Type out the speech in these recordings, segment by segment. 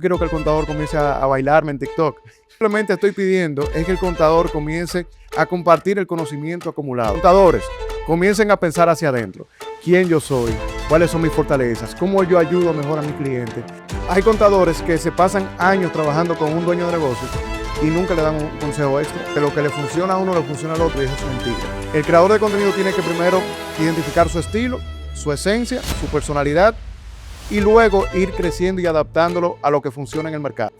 quiero que el contador comience a bailarme en TikTok. Simplemente estoy pidiendo es que el contador comience a compartir el conocimiento acumulado. Contadores, comiencen a pensar hacia adentro. ¿Quién yo soy? ¿Cuáles son mis fortalezas? ¿Cómo yo ayudo mejor a mi cliente? Hay contadores que se pasan años trabajando con un dueño de negocio y nunca le dan un consejo extra. Que lo que le funciona a uno le funciona al otro y eso es mentira. El creador de contenido tiene que primero identificar su estilo, su esencia, su personalidad y luego ir creciendo y adaptándolo a lo que funciona en el mercado.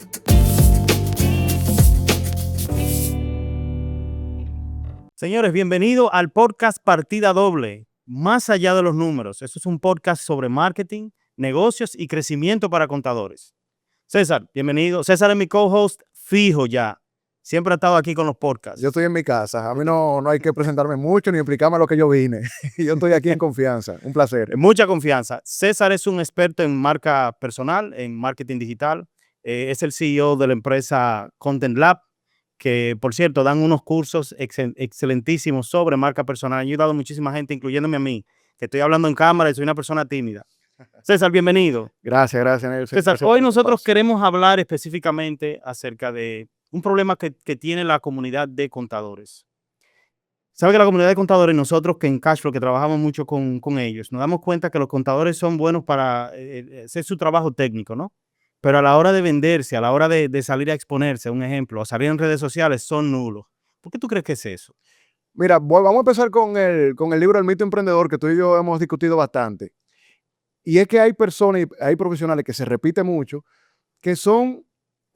Señores, bienvenidos al podcast Partida Doble, más allá de los números. Esto es un podcast sobre marketing, negocios y crecimiento para contadores. César, bienvenido. César es mi co-host fijo ya. Siempre ha estado aquí con los podcasts. Yo estoy en mi casa. A mí no hay que presentarme mucho ni explicarme a lo que yo vine. Yo estoy aquí en confianza. Un placer. Mucha confianza. César es un experto en marca personal, en marketing digital. Es el CEO de la empresa Content Lab, que por cierto dan unos cursos excelentísimos sobre marca personal. Han ayudado a muchísima gente, incluyéndome a mí, que estoy hablando en cámara y soy una persona tímida. César, bienvenido. Gracias, Nelson. César, hoy nosotros queremos hablar específicamente acerca de un problema que tiene la comunidad de contadores. Sabe que la comunidad de contadores, nosotros que en Cashflow, que trabajamos mucho con ellos, nos damos cuenta que los contadores son buenos para hacer su trabajo técnico, ¿no? Pero a la hora de venderse, a la hora de salir a exponerse, un ejemplo, a salir en redes sociales, son nulos. ¿Por qué tú crees que es eso? Mira, vamos a empezar con el libro El mito emprendedor, que tú y yo hemos discutido bastante. Y es que hay personas, hay profesionales que se repite mucho, que son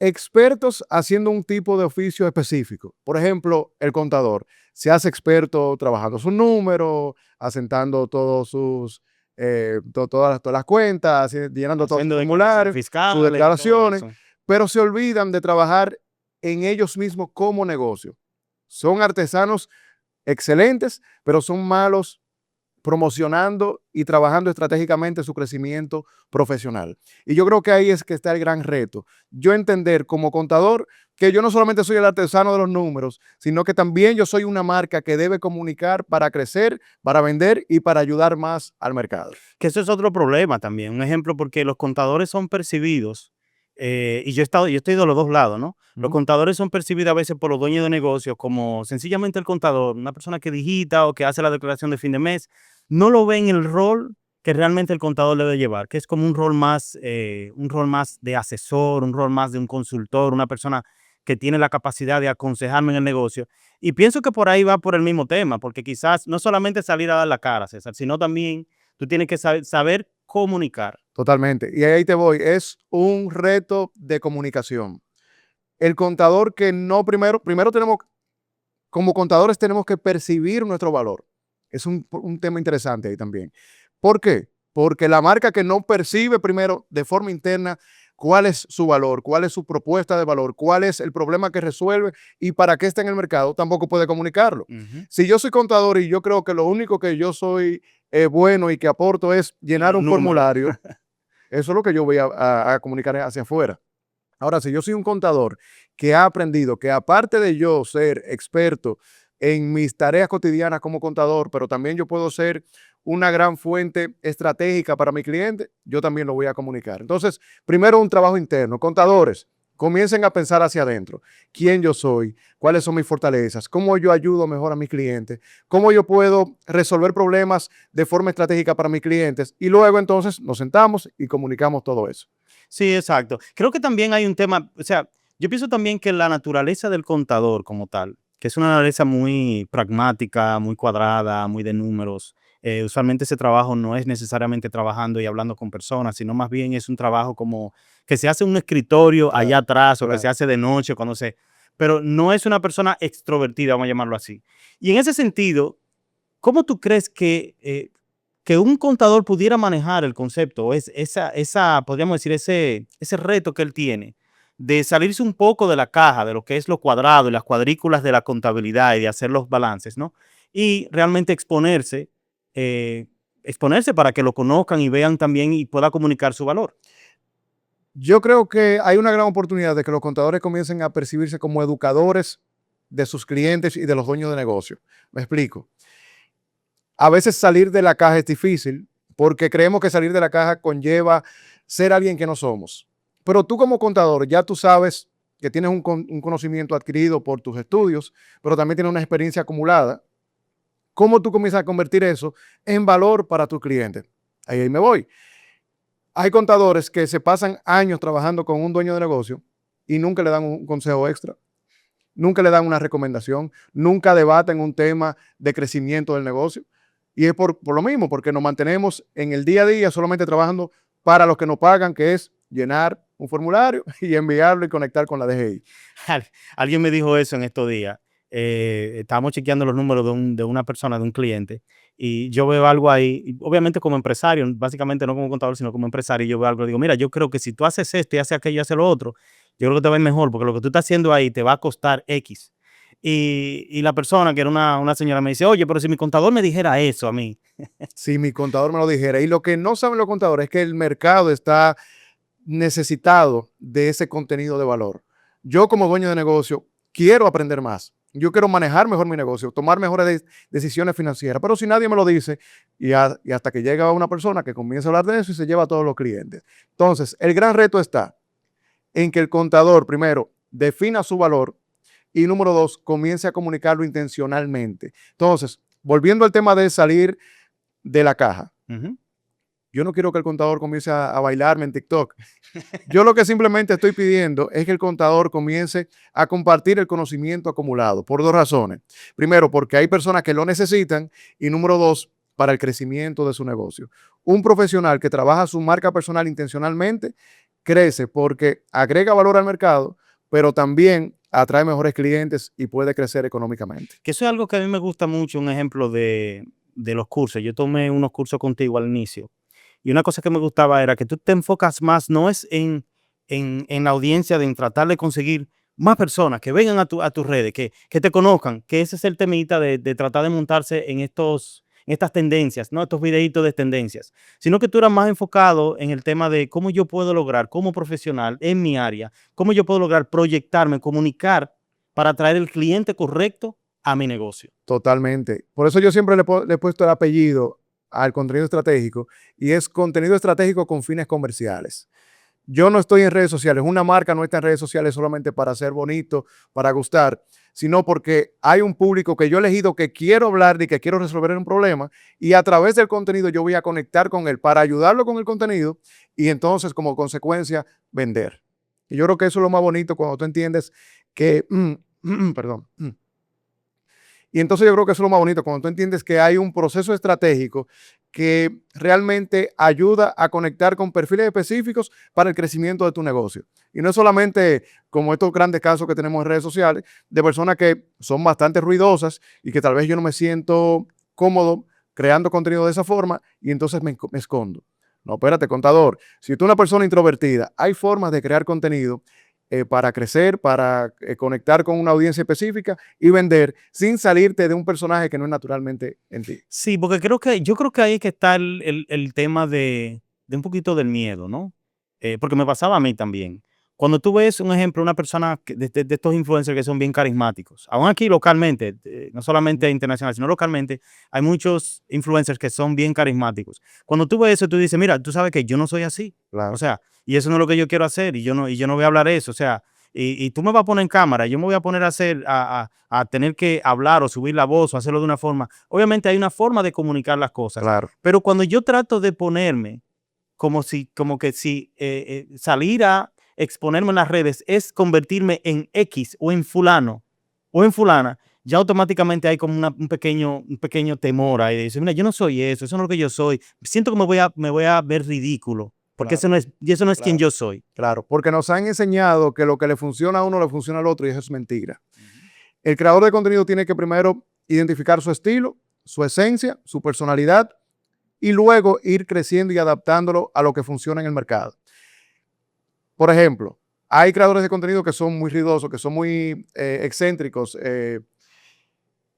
expertos haciendo un tipo de oficio específico. Por ejemplo, el contador se hace experto trabajando sus números, asentando todos sus, todas las cuentas, llenando todos sus formularios, sus declaraciones, pero se olvidan de trabajar en ellos mismos como negocio. Son artesanos excelentes, pero son malos promocionando y trabajando estratégicamente su crecimiento profesional. Y yo creo que ahí es que está el gran reto. Yo entender como contador que yo no solamente soy el artesano de los números, sino que también yo soy una marca que debe comunicar para crecer, para vender y para ayudar más al mercado. Que eso es otro problema también. Un ejemplo, porque los contadores son percibidos, y yo estoy de los dos lados, ¿no? Los contadores son percibidos a veces por los dueños de negocios como sencillamente el contador, una persona que digita o que hace la declaración de fin de mes. No lo ven el rol que realmente el contador debe llevar, que es como un rol más de asesor, un rol más de un consultor, una persona que tiene la capacidad de aconsejarme en el negocio. Y pienso que por ahí va por el mismo tema, porque quizás no solamente salir a dar la cara, César, sino también tú tienes que saber comunicar. Totalmente. Y ahí te voy. Es un reto de comunicación. El contador que no primero tenemos, como contadores tenemos que percibir nuestro valor. Es un tema interesante ahí también. ¿Por qué? Porque la marca que no percibe primero de forma interna cuál es su valor, cuál es su propuesta de valor, cuál es el problema que resuelve y para qué está en el mercado, tampoco puede comunicarlo. Si yo soy contador y yo creo que lo único que yo soy bueno y que aporto es llenar un formulario, eso es lo que yo voy a comunicar hacia afuera. Ahora, si yo soy un contador que ha aprendido que aparte de yo ser experto en mis tareas cotidianas como contador, pero también yo puedo ser una gran fuente estratégica para mi cliente, yo también lo voy a comunicar. Entonces, primero un trabajo interno. Contadores, comiencen a pensar hacia adentro. ¿Quién yo soy? ¿Cuáles son mis fortalezas? ¿Cómo yo ayudo mejor a mis clientes? ¿Cómo yo puedo resolver problemas de forma estratégica para mis clientes? Y luego entonces nos sentamos y comunicamos todo eso. Sí, exacto. Creo que también hay un tema, o sea, yo pienso también que la naturaleza del contador como tal, que es una naturaleza muy pragmática, muy cuadrada, muy de números. Usualmente ese trabajo no es necesariamente trabajando y hablando con personas, sino más bien es un trabajo como que se hace en un escritorio allá atrás o que se hace de noche pero no es una persona extrovertida, vamos a llamarlo así. Y en ese sentido, ¿cómo tú crees que un contador pudiera manejar el concepto, podríamos decir, ese reto que él tiene de salirse un poco de la caja, de lo que es lo cuadrado y las cuadrículas de la contabilidad y de hacer los balances, ¿no? Y realmente exponerse para que lo conozcan y vean también y pueda comunicar su valor? Yo creo que hay una gran oportunidad de que los contadores comiencen a percibirse como educadores de sus clientes y de los dueños de negocio. Me explico. A veces salir de la caja es difícil porque creemos que salir de la caja conlleva ser alguien que no somos. Pero tú como contador ya tú sabes que tienes un conocimiento adquirido por tus estudios, pero también tienes una experiencia acumulada. ¿Cómo tú comienzas a convertir eso en valor para tus clientes? Ahí me voy. Hay contadores que se pasan años trabajando con un dueño de negocio y nunca le dan un consejo extra, nunca le dan una recomendación, nunca debaten un tema de crecimiento del negocio. Y es por lo mismo, porque nos mantenemos en el día a día solamente trabajando para los que nos pagan, que es llenar un formulario y enviarlo y conectar con la DGI. Alguien me dijo eso en estos días. Estábamos chequeando los números de una persona, de un cliente, y yo veo algo ahí, y obviamente como empresario, básicamente no como contador, sino como empresario, yo veo algo y digo, mira, yo creo que si tú haces esto y haces aquello y haces lo otro, yo creo que te va a ir mejor, porque lo que tú estás haciendo ahí te va a costar X. Y la persona, que era una señora, me dice, oye, pero si mi contador me dijera eso a mí. Si mi contador me lo dijera. Y lo que no saben los contadores es que el mercado está necesitado de ese contenido de valor. Yo como dueño de negocio quiero aprender más. Yo quiero manejar mejor mi negocio, tomar mejores decisiones financieras, pero si nadie me lo dice y hasta que llega una persona que comienza a hablar de eso y se lleva a todos los clientes. Entonces, el gran reto está en que el contador, primero, defina su valor y número dos, comience a comunicarlo intencionalmente. Entonces, volviendo al tema de salir de la caja, yo no quiero que el contador comience a bailarme en TikTok. Yo lo que simplemente estoy pidiendo es que el contador comience a compartir el conocimiento acumulado por dos razones. Primero, porque hay personas que lo necesitan y número dos, para el crecimiento de su negocio. Un profesional que trabaja su marca personal intencionalmente crece porque agrega valor al mercado, pero también atrae mejores clientes y puede crecer económicamente. Que eso es algo que a mí me gusta mucho, un ejemplo de los cursos. Yo tomé unos cursos contigo al inicio. Y una cosa que me gustaba era que tú te enfocas más, no es en la audiencia, de en tratar de conseguir más personas que vengan a tus redes, que te conozcan, que ese es el temita de tratar de montarse en estas tendencias, ¿no? Estos videitos de tendencias, sino que tú eras más enfocado en el tema de cómo yo puedo lograr como profesional en mi área, cómo yo puedo lograr proyectarme, comunicar para atraer el cliente correcto a mi negocio. Totalmente. Por eso yo siempre le he puesto el apellido al contenido estratégico y es contenido estratégico con fines comerciales. Yo no estoy en redes sociales, una marca no está en redes sociales solamente para ser bonito, para gustar, sino porque hay un público que yo he elegido que quiero hablar y que quiero resolver un problema y a través del contenido yo voy a conectar con él para ayudarlo con el contenido y entonces como consecuencia vender. Y yo creo que eso es lo más bonito cuando tú entiendes que, perdón, y entonces yo creo que eso es lo más bonito, cuando tú entiendes que hay un proceso estratégico que realmente ayuda a conectar con perfiles específicos para el crecimiento de tu negocio. Y no es solamente como estos grandes casos que tenemos en redes sociales, de personas que son bastante ruidosas y que tal vez yo no me siento cómodo creando contenido de esa forma y entonces me escondo. No, espérate, contador. Si tú eres una persona introvertida, hay formas de crear contenido para crecer, para conectar con una audiencia específica y vender sin salirte de un personaje que no es naturalmente en ti. Sí, porque yo creo que ahí es que está el tema de un poquito del miedo, ¿no? Porque me pasaba a mí también. Cuando tú ves un ejemplo, una persona de estos influencers que son bien carismáticos, aún aquí localmente, no solamente internacional, sino localmente, hay muchos influencers que son bien carismáticos. Cuando tú ves eso, tú dices, mira, tú sabes que yo no soy así. O Claro, sea, y eso no es lo que yo quiero hacer, y yo no voy a hablar eso. O sea, y tú me vas a poner en cámara, yo me voy a poner a hacer, a tener que hablar o subir la voz o hacerlo de una forma. Obviamente hay una forma de comunicar las cosas, claro, pero cuando yo trato de ponerme como que si salir a exponerme en las redes es convertirme en X o en fulano o en fulana, ya automáticamente hay como un pequeño temor ahí de decir, mira, yo no soy eso no es lo que yo soy. Siento que me voy a ver ridículo, porque claro, eso no es quien claro, yo soy. claro. Porque nos han enseñado que lo que le funciona a uno le funciona al otro y eso es mentira. Ujú. El creador de contenido tiene que primero identificar su estilo, su esencia, su personalidad y luego ir creciendo y adaptándolo a lo que funciona en el mercado. Por ejemplo, hay creadores de contenido que son muy ruidosos, que son muy excéntricos,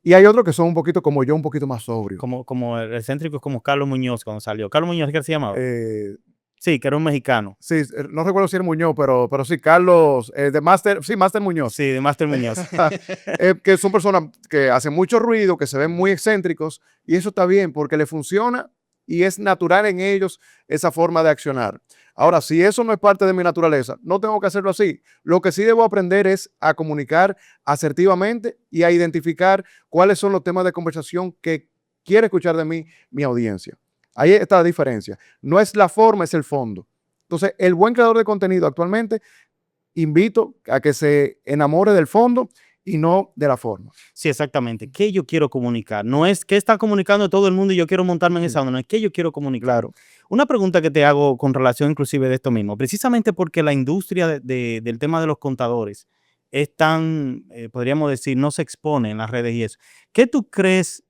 y hay otros que son un poquito como yo, un poquito más sobrio. Como el excéntrico es como Carlos Muñoz cuando salió. Carlos Muñoz, ¿qué se llamaba? Eh, Sí, que era un mexicano. sí, no recuerdo si era Muñoz, pero sí, Carlos, de Master, sí, Master Muñoz. Sí, de Master Muñoz. Que son personas que hacen mucho ruido, que se ven muy excéntricos, y eso está bien porque le funciona y es natural en ellos esa forma de accionar. Ahora, si eso no es parte de mi naturaleza, no tengo que hacerlo así. Lo que sí debo aprender es a comunicar asertivamente y a identificar cuáles son los temas de conversación que quiere escuchar de mí mi audiencia. Ahí está la diferencia. No es la forma, es el fondo. Entonces, el buen creador de contenido actualmente, invito a que se enamore del fondo y no de la forma. Sí, exactamente. ¿Qué yo quiero comunicar? No es qué está comunicando todo el mundo y yo quiero montarme en esa onda, no es qué yo quiero comunicar. Claro. Una pregunta que te hago con relación inclusive de esto mismo, precisamente porque la industria del tema de los contadores es tan, podríamos decir, no se expone en las redes y eso. ¿Qué tú crees,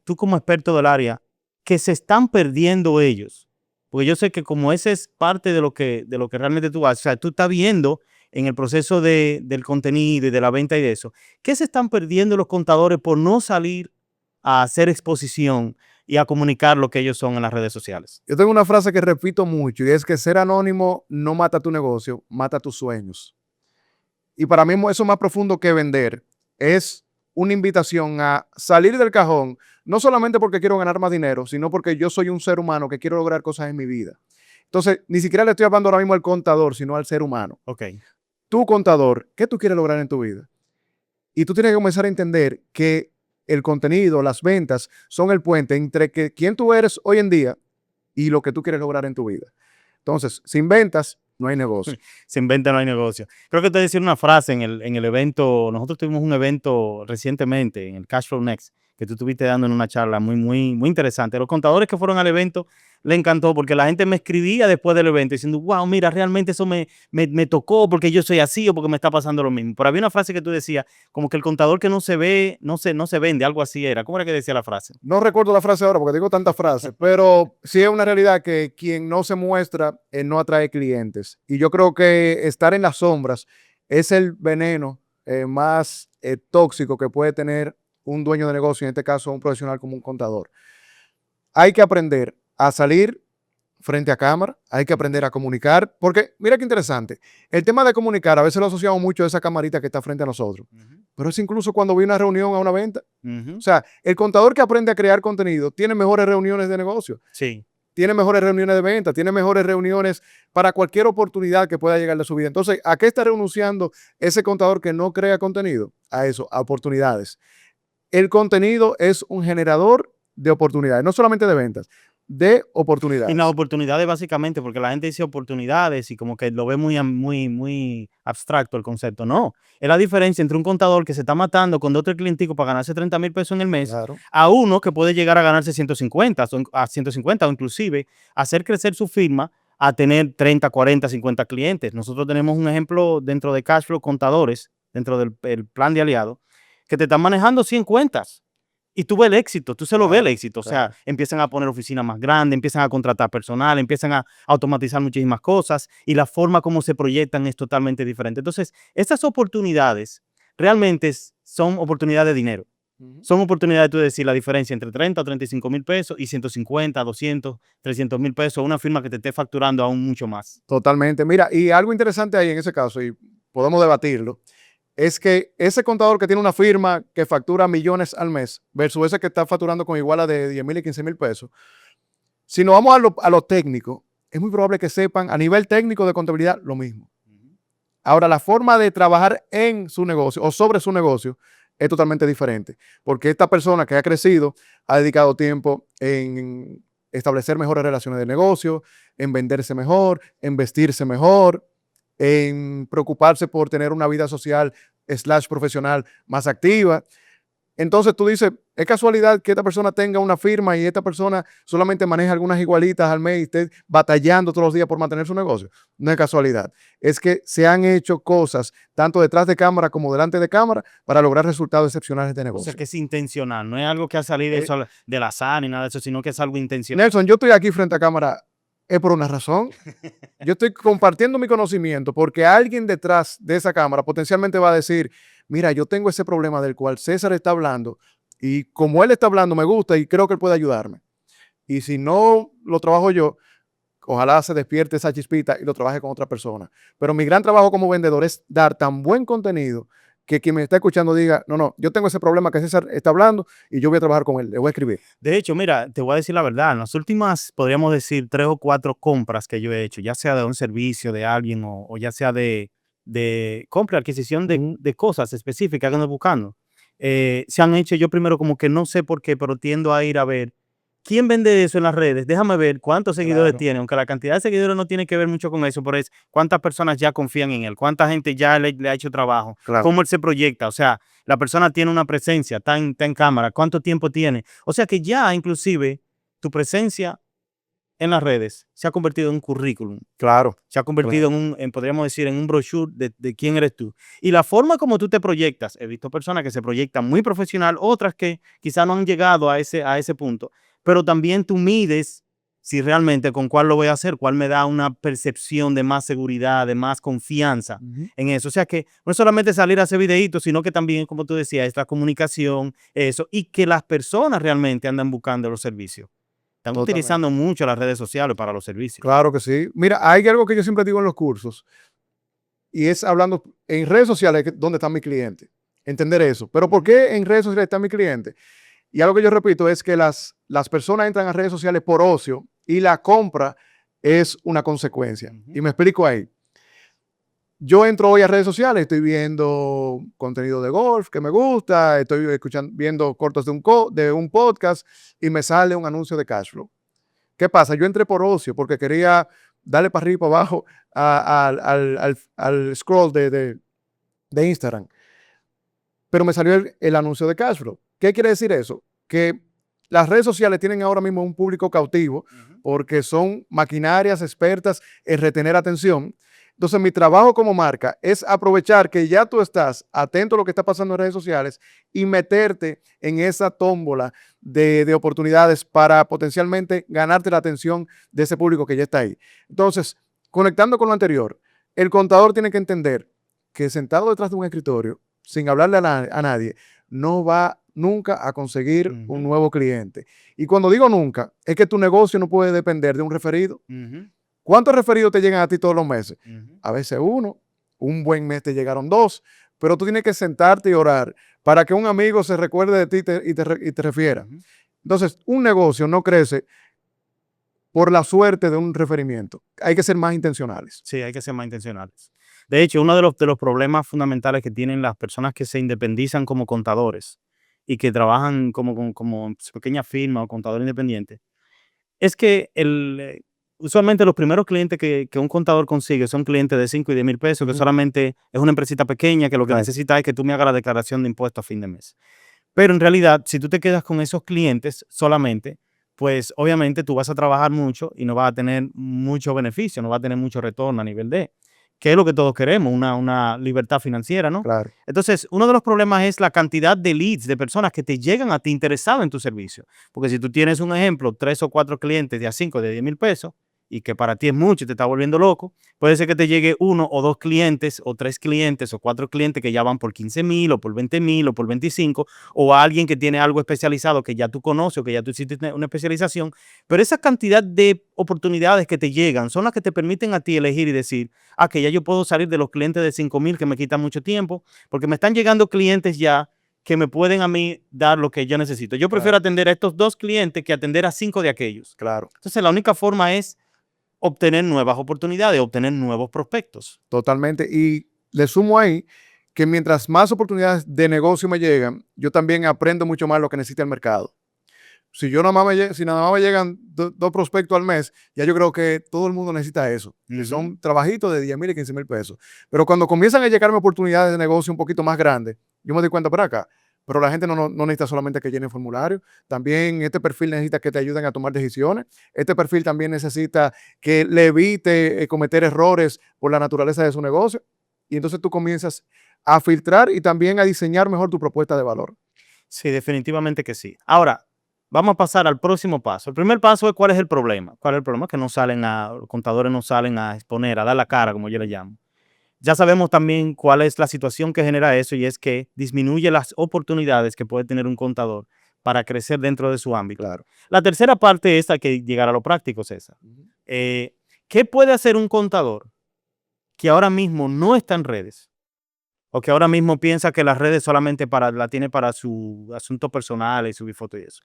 tú como experto del área, que se están perdiendo ellos? Porque yo sé que como ese es parte de lo que realmente tú haces, o sea, tú estás viendo en el proceso del contenido y de la venta y de eso, ¿qué se están perdiendo los contadores por no salir a hacer exposición y a comunicar lo que ellos son en las redes sociales? Yo tengo una frase que repito mucho y es que ser anónimo no mata tu negocio, mata tus sueños. Y para mí eso es más profundo que vender. Es una invitación a salir del cajón, no solamente porque quiero ganar más dinero, sino porque yo soy un ser humano que quiero lograr cosas en mi vida. Entonces, ni siquiera le estoy hablando ahora mismo al contador, sino al ser humano. Ok. Tú, contador, ¿qué tú quieres lograr en tu vida? Y tú tienes que comenzar a entender que el contenido, las ventas, son el puente entre quién tú eres hoy en día y lo que tú quieres lograr en tu vida. Entonces, sin ventas, no hay negocio. Sin venta no hay negocio. Creo que te decir una frase en el evento, nosotros tuvimos un evento recientemente en el Cashflow Next, que tú estuviste dando en una charla muy interesante. Los contadores que fueron al evento le encantó porque la gente me escribía después del evento diciendo, wow, mira, realmente eso me tocó porque yo soy así o porque me está pasando lo mismo. Pero había una frase que tú decías, como que el contador que no se ve, no se vende, algo así era. ¿Cómo era que decía la frase? No recuerdo la frase ahora porque digo tantas frases, pero sí es una realidad que quien no se muestra no atrae clientes. Y yo creo que estar en las sombras es el veneno más tóxico que puede tener un dueño de negocio, en este caso un profesional como un contador. Hay que aprender a salir frente a cámara, hay que aprender a comunicar, porque mira qué interesante, el tema de comunicar a veces lo asociamos mucho a esa camarita que está frente a nosotros, pero es incluso cuando voy a una reunión, a una venta. O sea, el contador que aprende a crear contenido tiene mejores reuniones de negocio, Sí. tiene mejores reuniones de venta, tiene mejores reuniones para cualquier oportunidad que pueda llegar de su vida. Entonces, ¿a qué está renunciando ese contador que no crea contenido? A eso, a oportunidades. El contenido es un generador de oportunidades, no solamente de ventas, de Y oportunidades. las oportunidades básicamente, porque la gente dice oportunidades y como que lo ve muy abstracto el concepto. No, es la diferencia entre un contador que se está matando con 2 o 3 clienticos para ganarse 30,000 pesos en el mes, Claro. a uno que puede llegar a ganarse 150, a 150 o inclusive hacer crecer su firma a tener 30, 40, 50 clientes. Nosotros tenemos un ejemplo dentro de Cashflow Contadores, dentro del el plan de aliado, que te están manejando 100 cuentas. Y tú ves el éxito, tú se lo ves el éxito. O sea, empiezan a poner oficinas más grandes, empiezan a contratar personal, empiezan a automatizar muchísimas cosas y la forma como se proyectan es totalmente diferente. Entonces, estas oportunidades realmente son oportunidades de dinero. Son oportunidades, tú decir, la diferencia entre 30 o 35,000 pesos y 150, 200, 300,000 pesos, una firma que te esté facturando aún mucho más. Totalmente. Mira, y algo interesante ahí en ese caso, y podemos debatirlo, es que ese contador que tiene una firma que factura millones al mes versus ese que está facturando con iguala de 10,000 y 15,000 pesos, si nos vamos a lo técnico, es muy probable que sepan a nivel técnico de contabilidad lo mismo. Ahora, la forma de trabajar en su negocio o sobre su negocio es totalmente diferente, porque esta persona que ha crecido ha dedicado tiempo en establecer mejores relaciones de negocio, en venderse mejor, en vestirse mejor, en preocuparse por tener una vida social / profesional más activa. Entonces tú dices, es casualidad que esta persona tenga una firma y esta persona solamente maneja algunas igualitas al mes y esté batallando todos los días por mantener su negocio. No es casualidad. Es que se han hecho cosas tanto detrás de cámara como delante de cámara para lograr resultados excepcionales de O negocio. sea, que es intencional, no es algo que ha salido de eso del azar ni nada de eso, sino que es algo intencional. Nelson, yo estoy aquí frente a cámara es por una razón. Yo estoy compartiendo mi conocimiento porque alguien detrás de esa cámara potencialmente va a decir, mira, yo tengo ese problema del cual César está hablando y como él está hablando me gusta y creo que él puede ayudarme. Y si no lo trabajo yo, ojalá se despierte esa chispita y lo trabaje con otra persona. Pero mi gran trabajo como vendedor es dar tan buen contenido que quien me está escuchando diga, no, yo tengo ese problema que César está hablando y yo voy a trabajar con él, le voy a escribir. De hecho, mira, te voy a decir la verdad, en las últimas, podríamos decir, 3 o 4 compras que yo he hecho, ya sea de un servicio de alguien o ya sea de compra, adquisición de cosas específicas que ando buscando, se han hecho yo primero como que no sé por qué, pero tiendo a ir a ver quién vende eso en las redes. Déjame ver cuántos seguidores Claro, tiene, aunque la cantidad de seguidores no tiene que ver mucho con eso, pero es cuántas personas ya confían en él, cuánta gente ya le ha hecho trabajo, claro. cómo él se proyecta, o sea, la persona tiene una presencia, está en cámara, cuánto tiempo tiene. O sea que ya inclusive tu presencia en las redes se ha convertido en un currículum, Claro, se ha convertido claro. podríamos decir, en un brochure de quién eres tú. Y la forma como tú te proyectas, he visto personas que se proyectan muy profesional, otras que quizás no han llegado a ese punto, pero también tú mides si realmente con cuál lo voy a hacer, cuál me da una percepción de más seguridad, de más confianza Ujú. en eso. O sea que no es solamente salir a hacer videitos, sino que también, como tú decías, es la comunicación, eso, y que las personas realmente andan buscando los servicios. Están Totalmente. utilizando mucho las redes sociales para los servicios. Claro que sí. Mira, hay algo que yo siempre digo en los cursos y es hablando en redes sociales donde está mi cliente. Entender eso. Pero ¿por Ujú, qué en redes sociales está mi cliente? Y algo que yo repito es que las personas entran a redes sociales por ocio y la compra es una consecuencia. ujú. Y me explico ahí. Yo entro hoy a redes sociales, estoy viendo contenido de golf que me gusta, estoy escuchando, viendo cortos de un podcast y me sale un anuncio de Cashflow. ¿Qué pasa? Yo entré por ocio porque quería darle para arriba y para abajo al scroll de Instagram, pero me salió el anuncio de Cashflow. ¿Qué quiere decir eso? Que las redes sociales tienen ahora mismo un público cautivo Ujú. porque son maquinarias expertas en retener atención. Entonces, mi trabajo como marca es aprovechar que ya tú estás atento a lo que está pasando en redes sociales y meterte en esa tómbola de oportunidades para potencialmente ganarte la atención de ese público que ya está ahí. Entonces, conectando con lo anterior, el contador tiene que entender que sentado detrás de un escritorio, sin hablarle a nadie, no va nunca a conseguir un Ujú, nuevo cliente. Y cuando digo nunca, es que tu negocio no puede depender de un referido. ujú, ¿Cuántos referidos te llegan a ti todos los meses? ujú. A veces uno, un buen mes te llegaron dos, pero tú tienes que sentarte y orar para que un amigo se recuerde de ti y te refiera. Ujú. Entonces, un negocio no crece por la suerte de un referimiento. Hay que ser más intencionales. Sí, hay que ser más intencionales. De hecho, uno de los problemas fundamentales que tienen las personas que se independizan como contadores y que trabajan como pequeña firma o contador independiente, es que usualmente los primeros clientes que un contador consigue son clientes de 5 y 10 mil pesos, que Ujú. solamente es una empresita pequeña que lo que Right. necesita es que tú me hagas la declaración de impuestos a fin de mes. Pero en realidad, si tú te quedas con esos clientes solamente, pues obviamente tú vas a trabajar mucho y no vas a tener mucho beneficio, no vas a tener mucho retorno a nivel de, que es lo que todos queremos, una libertad financiera, ¿no? Claro. Entonces, uno de los problemas es la cantidad de leads, de personas que te llegan a ti interesado en tu servicio. Porque si tú tienes un ejemplo, 3 o 4 clientes de a 5, de 10 mil pesos, y que para ti es mucho y te está volviendo loco, puede ser que te llegue 1 o 2 clientes, o 3 clientes, o 4 clientes que ya van por 15,000, o por 20,000, o por 25, o a alguien que tiene algo especializado que ya tú conoces o que ya tú hiciste una especialización. Pero esa cantidad de oportunidades que te llegan son las que te permiten a ti elegir y decir, que ya yo puedo salir de los clientes de 5,000 que me quitan mucho tiempo, porque me están llegando clientes ya que me pueden a mí dar lo que yo necesito. Yo prefiero Claro. atender a estos 2 clientes que atender a 5 de aquellos. Claro. Entonces, la única forma es obtener nuevas oportunidades, obtener nuevos prospectos. Totalmente. Y le sumo ahí que mientras más oportunidades de negocio me llegan, yo también aprendo mucho más lo que necesita el mercado. Si nada más me llegan dos prospectos al mes, ya yo creo que todo el mundo necesita eso. Que Ujú. son trabajitos de 10,000 y 15,000 pesos. Pero cuando comienzan a llegarme oportunidades de negocio un poquito más grandes, yo me doy cuenta para acá. Pero la gente no necesita solamente que llene formulario. También este perfil necesita que te ayuden a tomar decisiones. Este perfil también necesita que le evite cometer errores por la naturaleza de su negocio. Y entonces tú comienzas a filtrar y también a diseñar mejor tu propuesta de valor. Sí, definitivamente que sí. Ahora, vamos a pasar al próximo paso. El primer paso es cuál es el problema. ¿Cuál es el problema? Que los contadores no salen a exponer, a dar la cara, como yo le llamo. Ya sabemos también cuál es la situación que genera eso y es que disminuye las oportunidades que puede tener un contador para crecer dentro de su ámbito. Claro. La tercera parte es hay que llegar a lo práctico, César. Ujú. ¿Qué puede hacer un contador que ahora mismo no está en redes, O que ahora mismo piensa que las redes solamente la tiene para su asunto personal y subir fotos y eso.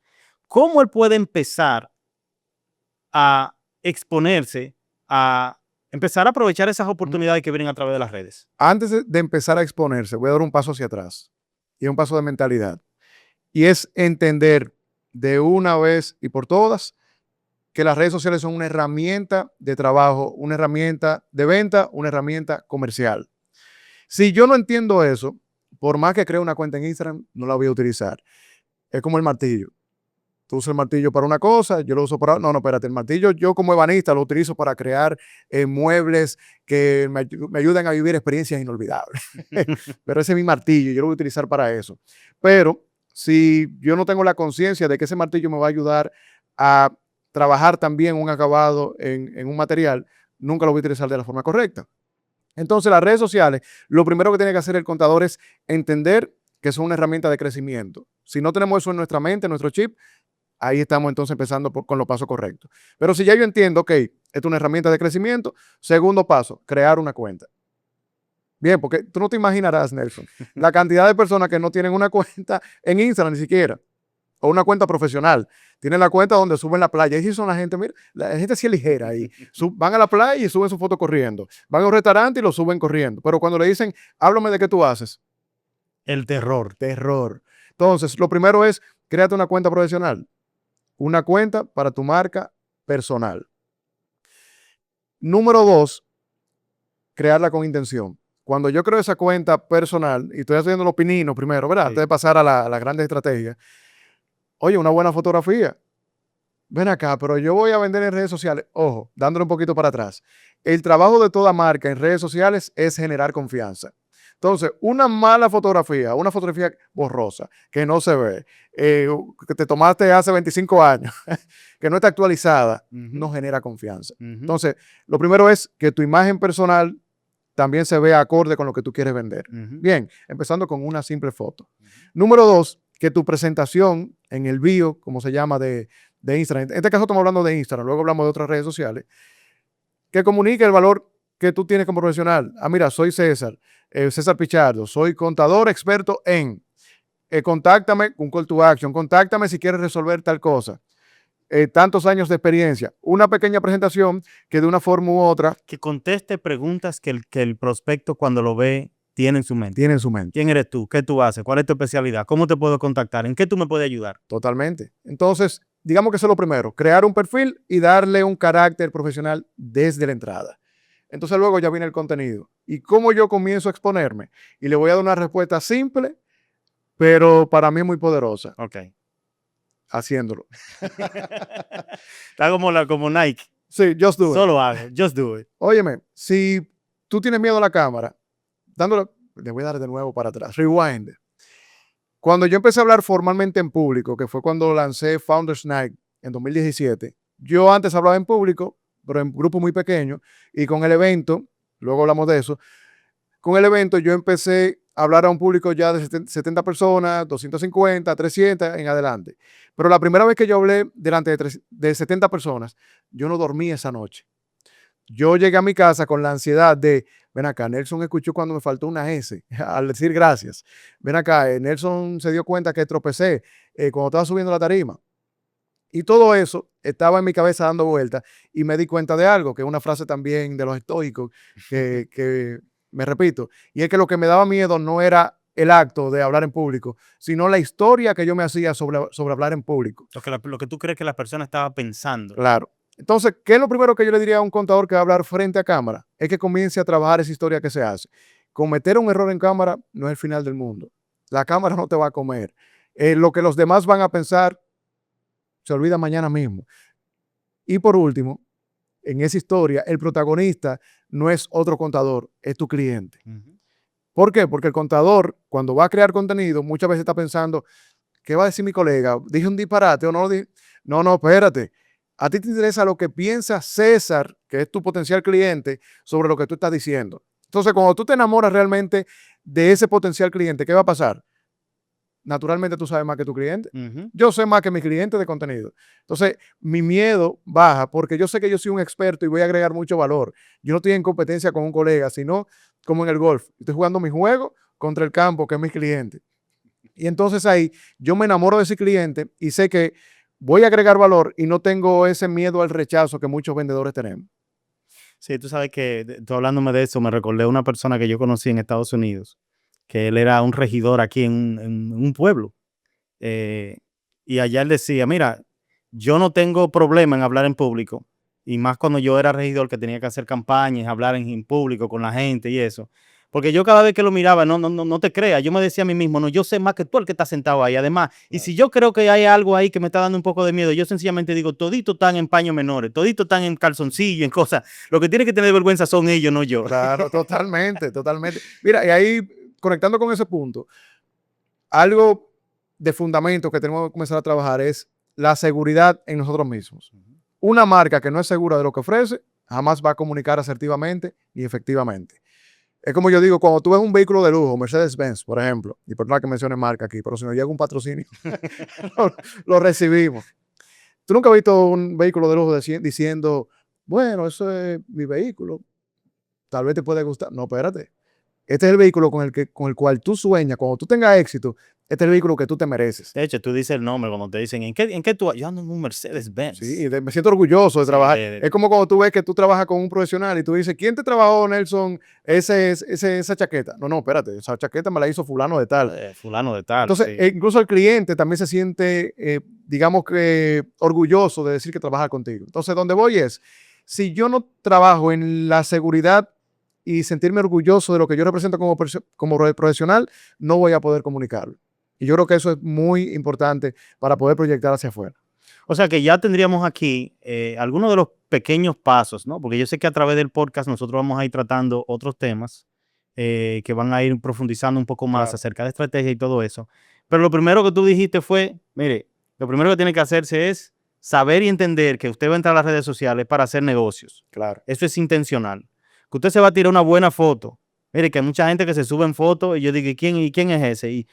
¿Cómo él puede empezar a exponerse, a empezar a aprovechar esas Ujú. oportunidades que vienen a través de las redes? Antes de empezar a exponerse, voy a dar un paso hacia atrás y un paso de mentalidad. Y es entender de una vez y por todas que las redes sociales son una herramienta de trabajo, una herramienta de venta, una herramienta comercial. Si yo no entiendo eso, por más que cree una cuenta en Instagram, no la voy a utilizar. Es como el martillo. Tú usas el martillo para una cosa, yo lo uso para... No, no, espérate, el martillo yo como ebanista lo utilizo para crear muebles que me ayuden a vivir experiencias inolvidables. Pero ese es mi martillo, yo lo voy a utilizar para eso. Pero si yo no tengo la conciencia de que ese martillo me va a ayudar a trabajar también un acabado en un material, nunca lo voy a utilizar de la forma correcta. Entonces, las redes sociales, lo primero que tiene que hacer el contador es entender que son una herramienta de crecimiento. Si no tenemos eso en nuestra mente, en nuestro chip, ahí estamos entonces empezando con los pasos correctos. Pero si ya yo entiendo, ok, esto es una herramienta de crecimiento, segundo paso, crear una cuenta. Bien, porque tú no te imaginarás, Nelson, la cantidad de personas que no tienen una cuenta en Instagram ni siquiera, o una cuenta profesional. Tienen la cuenta donde suben la playa. Y si son la gente, mira, la gente sí es ligera ahí. Van a la playa y suben su foto corriendo. Van a un restaurante y lo suben corriendo. Pero cuando le dicen, háblame de qué tú haces, El terror. terror. Entonces, lo primero es, créate una cuenta profesional. Una cuenta para tu marca personal. Número dos, crearla con intención. Cuando yo creo esa cuenta personal, y estoy haciendo los pininos primero, ¿verdad? Sí. Antes de pasar a la grandes estrategias, oye, una buena fotografía. Ven acá, pero yo voy a vender en redes sociales. Ojo, dándole un poquito para atrás. El trabajo de toda marca en redes sociales es generar confianza. Entonces, una mala fotografía, una fotografía borrosa, que no se ve, que te tomaste hace 25 años, que no está actualizada, no genera confianza. Entonces, lo primero es que tu imagen personal también se vea acorde con lo que tú quieres vender. Bien, empezando con una simple foto. Número dos, que tu presentación en el bio, como se llama, de Instagram, en este caso estamos hablando de Instagram, luego hablamos de otras redes sociales, que comunique el valor que tú tienes como profesional. Ah, mira, soy César, César Pichardo, soy contador experto en, contáctame, un call to action, contáctame si quieres resolver tal cosa. Tantos años de experiencia. Una pequeña presentación que de una forma u otra Que conteste preguntas que el prospecto cuando lo ve tiene en su mente. tiene en su mente. ¿Quién eres tú? ¿Qué tú haces? ¿Cuál es tu especialidad? ¿Cómo te puedo contactar? ¿En qué tú me puedes ayudar? Totalmente. Entonces, digamos que eso es lo primero, crear un perfil y darle un carácter profesional desde la entrada. Entonces luego ya viene el contenido. ¿Y cómo yo comienzo a exponerme? Y le voy a dar una respuesta simple, pero para mí muy poderosa, Ok. haciéndolo. Está como Nike. Sí, just do it. Solo hago. Just do it. Óyeme, si tú tienes miedo a la cámara, dándole, le voy a dar de nuevo para atrás, rewind. Cuando yo empecé a hablar formalmente en público, que fue cuando lancé Founders Night en 2017, yo antes hablaba en público, pero en grupos muy pequeños, y con el evento, luego hablamos de eso, con el evento yo empecé a hablar a un público ya de 70 personas, 250, 300 en adelante. Pero la primera vez que yo hablé delante de 70 personas, yo no dormí esa noche. Yo llegué a mi casa con la ansiedad de, ven acá, Nelson escuchó cuando me faltó una S al decir gracias. Ven acá, Nelson se dio cuenta que tropecé cuando estaba subiendo la tarima. Y todo eso estaba en mi cabeza dando vueltas y me di cuenta de algo, que es una frase también de los estoicos que me repito, y es que lo que me daba miedo no era el acto de hablar en público, sino la historia que yo me hacía sobre hablar en público. Lo que tú crees que la persona estaba pensando. Claro. Entonces, ¿qué es lo primero que yo le diría a un contador que va a hablar frente a cámara? Es que comience a trabajar esa historia que se hace. Cometer un error en cámara no es el final del mundo. La cámara no te va a comer. Lo que los demás van a pensar se olvida mañana mismo. Y por último, en esa historia, el protagonista no es otro contador, es tu cliente. ¿Por qué? Porque el contador, cuando va a crear contenido, muchas veces está pensando, ¿qué va a decir mi colega? ¿Dije un disparate o no lo dije? No, espérate. A ti te interesa lo que piensa César, que es tu potencial cliente, sobre lo que tú estás diciendo. Entonces, cuando tú te enamoras realmente de ese potencial cliente, ¿qué va a pasar? Naturalmente tú sabes más que tu cliente. Yo sé más que mi cliente de contenido. Entonces, mi miedo baja porque yo sé que yo soy un experto y voy a agregar mucho valor. Yo no estoy en competencia con un colega, sino como en el golf. Estoy jugando mi juego contra el campo, que es mi cliente. Y entonces ahí yo me enamoro de ese cliente y sé que voy a agregar valor y no tengo ese miedo al rechazo que muchos vendedores tenemos. Sí, tú sabes que tú hablándome de eso, me recordé a una persona que yo conocí en Estados Unidos, que él era un regidor aquí en un pueblo. eh, y allá él decía, mira, yo no tengo problema en hablar en público, y más cuando yo era regidor que tenía que hacer campañas, hablar en público con la gente y eso. Porque yo cada vez que lo miraba, no te creas, yo me decía a mí mismo, no, yo sé más que tú el que está sentado ahí. Además, y si yo creo que hay algo ahí que me está dando un poco de miedo, yo sencillamente digo, todito están en paños menores, todito están en calzoncillo, en cosas. Lo que tiene que tener vergüenza son ellos, no yo. Claro, totalmente, totalmente. Mira, y ahí, conectando con ese punto, algo de fundamento que tenemos que comenzar a trabajar es la seguridad en nosotros mismos. Una marca que no es segura de lo que ofrece, jamás va a comunicar asertivamente y efectivamente. Es como yo digo, cuando tú ves un vehículo de lujo, Mercedes-Benz, por ejemplo, y perdona que mencione marca aquí, pero si nos llega un patrocinio, lo recibimos. Tú nunca has visto un vehículo de lujo diciendo, bueno, eso es mi vehículo, tal vez te puede gustar. No, espérate. Este es el vehículo con el cual tú sueñas. Cuando tú tengas éxito, este es el vehículo que tú te mereces. De hecho, tú dices el nombre cuando te dicen, ¿en qué tú? Yo ando en un Sí, Mercedes-Benz. me siento orgulloso de Sí, trabajar. Es como cuando tú ves que tú trabajas con un profesional y tú dices, ¿quién te trabajó, Nelson, esa chaqueta? No, espérate, esa chaqueta me la hizo fulano de tal. fulano de tal, Entonces, sí. incluso el cliente también se siente, digamos que, orgulloso de decir que trabaja contigo. Entonces, donde voy es, si yo no trabajo en la seguridad y sentirme orgulloso de lo que yo represento como profesional, no voy a poder comunicarlo. Y yo creo que eso es muy importante para poder proyectar hacia afuera. O sea que ya tendríamos aquí algunos de los pequeños pasos, ¿no? Porque yo sé que a través del podcast nosotros vamos a ir tratando otros temas que van a ir profundizando un poco más Claro. acerca de estrategia y todo eso. Pero lo primero que tú dijiste fue, mire, lo primero que tiene que hacerse es saber y entender que usted va a entrar a las redes sociales para hacer negocios. Claro. Eso es intencional. Que usted se va a tirar una buena foto. Mire, que hay mucha gente que se sube en fotos y yo digo, ¿y quién es ese?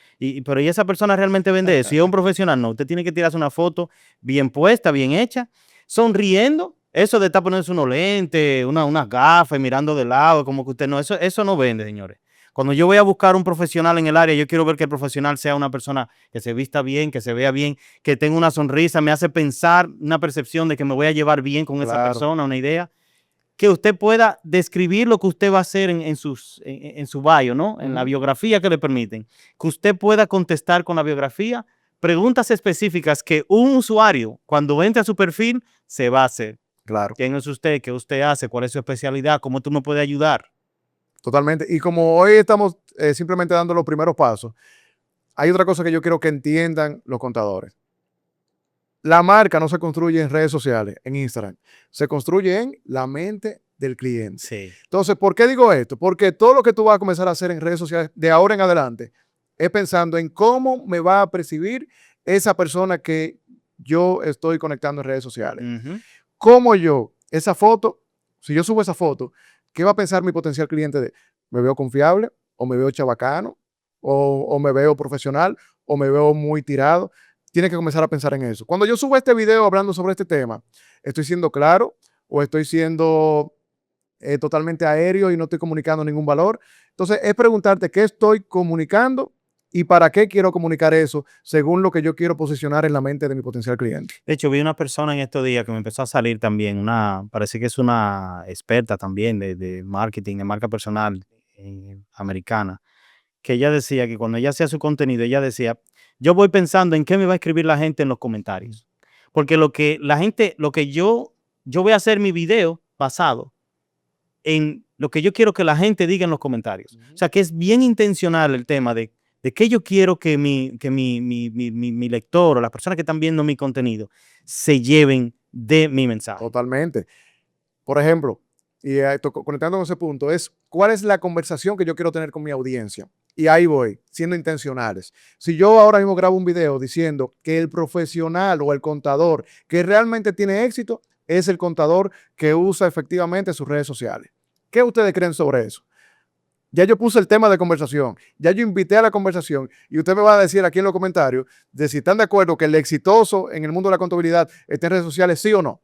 Pero ¿y esa persona realmente vende eso? ¿Y es un profesional? No, usted tiene que tirarse una foto bien puesta, bien hecha, sonriendo. Eso de estar poniéndose unos lentes, unas gafas y mirando de lado, como que usted no, eso no vende, señores. Cuando yo voy a buscar un profesional en el área, yo quiero ver que el profesional sea una persona que se vista bien, que se vea bien, que tenga una sonrisa, me hace pensar, una percepción de que me voy a llevar bien con esa Claro. persona, una idea. Que usted pueda describir lo que usted va a hacer en su bio, ¿no? En la biografía que le permiten. Que usted pueda contestar con la biografía preguntas específicas que un usuario, cuando entre a su perfil, se va a hacer. Claro. ¿Quién es usted? ¿Qué usted hace? ¿Cuál es su especialidad? ¿Cómo tú me puedes ayudar? Totalmente. Y como hoy estamos simplemente dando los primeros pasos, hay otra cosa que yo quiero que entiendan los contadores. La marca no se construye en redes sociales, en Instagram. Se construye en la mente del cliente. Sí. Entonces, ¿por qué digo esto? Porque todo lo que tú vas a comenzar a hacer en redes sociales de ahora en adelante es pensando en cómo me va a percibir esa persona que yo estoy conectando en redes sociales. Cómo yo, esa foto, si yo subo esa foto, ¿qué va a pensar mi potencial cliente de, me veo confiable o me veo chabacano o me veo profesional o me veo muy tirado? Tiene que comenzar a pensar en eso. Cuando yo subo este video hablando sobre este tema, ¿estoy siendo claro o estoy siendo totalmente aéreo y no estoy comunicando ningún valor? Entonces, es preguntarte qué estoy comunicando y para qué quiero comunicar eso según lo que yo quiero posicionar en la mente de mi potencial cliente. De hecho, vi una persona en estos días que me empezó a salir también, parece que es una experta también de marketing, de marca personal americana, que ella decía que cuando ella hacía su contenido, ella decía, yo voy pensando en qué me va a escribir la gente en los comentarios. Porque lo que yo voy a hacer mi video basado en lo que yo quiero que la gente diga en los comentarios. O sea, que es bien intencional el tema de qué yo quiero que mi lector o las personas que están viendo mi contenido se lleven de mi mensaje. Totalmente. Por ejemplo, y conectando con ese punto, es cuál es la conversación que yo quiero tener con mi audiencia. Y ahí voy, siendo intencionales. Si yo ahora mismo grabo un video diciendo que el profesional o el contador que realmente tiene éxito es el contador que usa efectivamente sus redes sociales. ¿Qué ustedes creen sobre eso? Ya yo puse el tema de conversación, ya yo invité a la conversación y usted me va a decir aquí en los comentarios de si están de acuerdo que el exitoso en el mundo de la contabilidad esté en redes sociales, sí o no.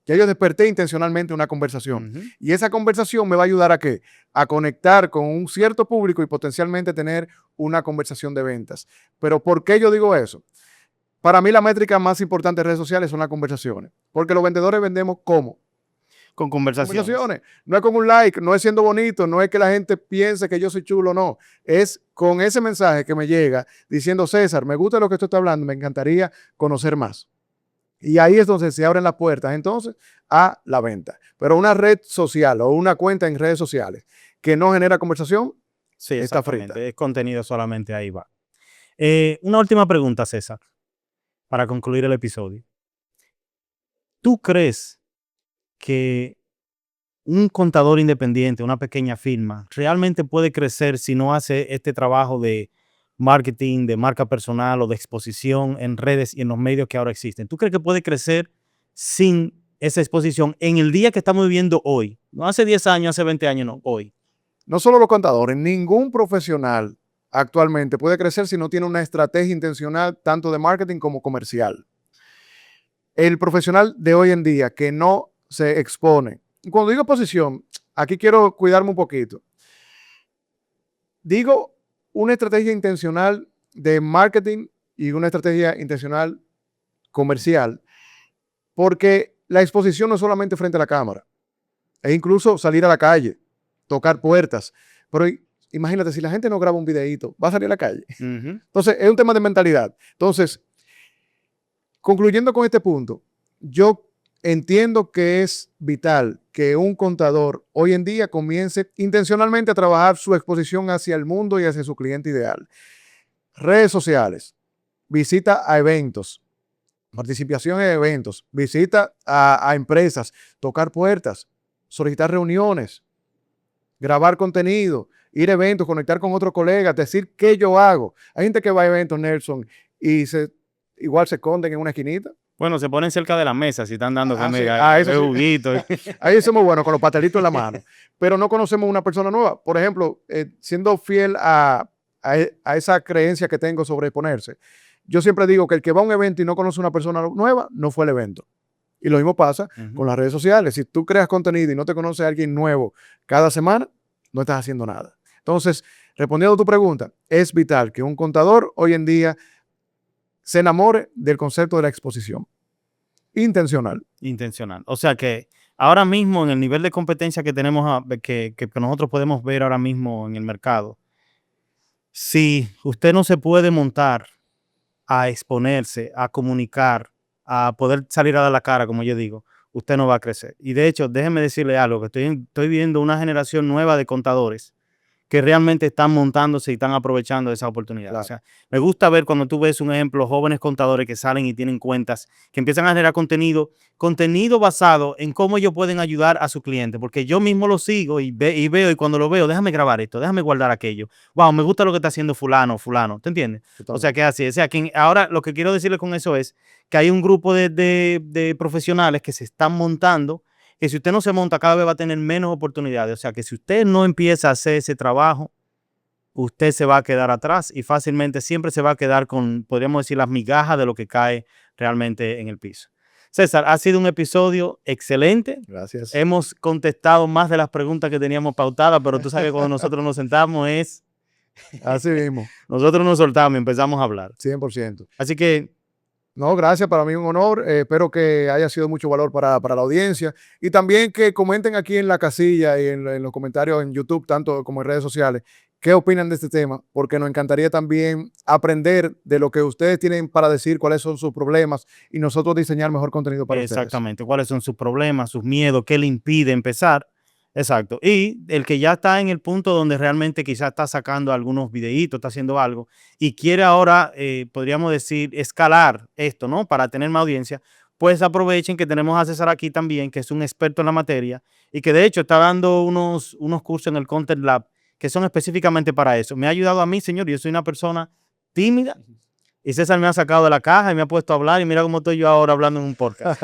Ya yo desperté intencionalmente una conversación. Ujú. Y esa conversación me va a ayudar ¿a qué? A conectar con un cierto público y potencialmente tener una conversación de ventas. Pero ¿por qué yo digo eso? Para mí la métrica más importante de redes sociales son las conversaciones. Porque los vendedores vendemos ¿cómo? Con conversaciones. Conversaciones. No es con un like, no es siendo bonito, no es que la gente piense que yo soy chulo, no. Es con ese mensaje que me llega diciendo, César, me gusta lo que tú estás hablando, me encantaría conocer más. Y ahí es donde se abren las puertas entonces a la venta. Pero una red social o una cuenta en redes sociales que no genera conversación Sí, está frita. exactamente. Es contenido solamente ahí va. Una última pregunta, César, para concluir el episodio. ¿Tú crees que un contador independiente, una pequeña firma, realmente puede crecer si no hace este trabajo de marketing, de marca personal o de exposición en redes y en los medios que ahora existen? ¿Tú crees que puede crecer sin esa exposición en el día que estamos viviendo hoy? No hace 10 años, hace 20 años, no, hoy. No solo los contadores, ningún profesional actualmente puede crecer si no tiene una estrategia intencional tanto de marketing como comercial. El profesional de hoy en día que no se expone. Cuando digo exposición, aquí quiero cuidarme un poquito. Digo una estrategia intencional de marketing y una estrategia intencional comercial, porque la exposición no es solamente frente a la cámara, es incluso salir a la calle, tocar puertas. Pero imagínate, si la gente no graba un videíto, va a salir a la calle. Ujú. Entonces, es un tema de mentalidad. Entonces, concluyendo con este punto, yo entiendo que es vital que un contador hoy en día comience intencionalmente a trabajar su exposición hacia el mundo y hacia su cliente ideal. Redes sociales, visita a eventos, participación en eventos, visita a empresas, tocar puertas, solicitar reuniones, grabar contenido, ir a eventos, conectar con otros colegas, decir qué yo hago. Hay gente que va a eventos, Nelson, y igual se esconden en una esquinita. Bueno, se ponen cerca de la mesa si están dando Sí, eso de sí. juguito. Ahí somos buenos con los pastelitos en la mano, pero no conocemos una persona nueva. Por ejemplo, siendo fiel a esa creencia que tengo sobre exponerse, yo siempre digo que el que va a un evento y no conoce una persona nueva, no fue al evento. Y lo mismo pasa Ujú. con las redes sociales. Si tú creas contenido y no te conoce a alguien nuevo cada semana, no estás haciendo nada. Entonces, respondiendo a tu pregunta, es vital que un contador hoy en día se enamore del concepto de la exposición intencional. Intencional. O sea que ahora mismo en el nivel de competencia que tenemos, que nosotros podemos ver ahora mismo en el mercado, si usted no se puede montar a exponerse, a comunicar, a poder salir a dar la cara, como yo digo, usted no va a crecer. Y de hecho, déjeme decirle algo, que estoy viendo una generación nueva de contadores que realmente están montándose y están aprovechando esa oportunidad. O Claro. sea, me gusta ver cuando tú ves un ejemplo, jóvenes contadores que salen y tienen cuentas, que empiezan a generar contenido basado en cómo ellos pueden ayudar a su cliente, porque yo mismo lo sigo y veo, y cuando lo veo, déjame grabar esto, déjame guardar aquello. Wow, me gusta lo que está haciendo fulano, ¿te entiendes? O sea, que así, o sea, que ahora lo que quiero decirle con eso es que hay un grupo de profesionales que se están montando, que si usted no se monta, cada vez va a tener menos oportunidades. O sea, que si usted no empieza a hacer ese trabajo, usted se va a quedar atrás y fácilmente siempre se va a quedar con, podríamos decir, las migajas de lo que cae realmente en el piso. César, ha sido un episodio excelente. Gracias. Hemos contestado más de las preguntas que teníamos pautadas, pero tú sabes que cuando nosotros nos sentamos Así mismo, nosotros nos soltamos y empezamos a hablar. 100%. Así que No, gracias, para mí es un honor. Espero que haya sido mucho valor para la audiencia y también que comenten aquí en la casilla y en los comentarios en YouTube, tanto como en redes sociales, qué opinan de este tema, porque nos encantaría también aprender de lo que ustedes tienen para decir, cuáles son sus problemas y nosotros diseñar mejor contenido para ustedes. exactamente, cuáles son sus problemas, sus miedos, qué le impide empezar. Exacto. Y el que ya está en el punto donde realmente quizás está sacando algunos videitos, está haciendo algo y quiere ahora, podríamos decir, escalar esto, ¿no? Para tener más audiencia, pues aprovechen que tenemos a César aquí también, que es un experto en la materia y que de hecho está dando unos cursos en el Content Lab que son específicamente para eso. Me ha ayudado a mí, señor, yo soy una persona tímida y César me ha sacado de la caja y me ha puesto a hablar y mira cómo estoy yo ahora hablando en un podcast.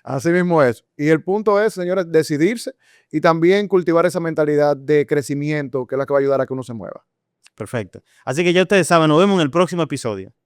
Así mismo es. Y el punto es, señores, decidirse y también cultivar esa mentalidad de crecimiento que es la que va a ayudar a que uno se mueva. Perfecto. Así que ya ustedes saben, nos vemos en el próximo episodio.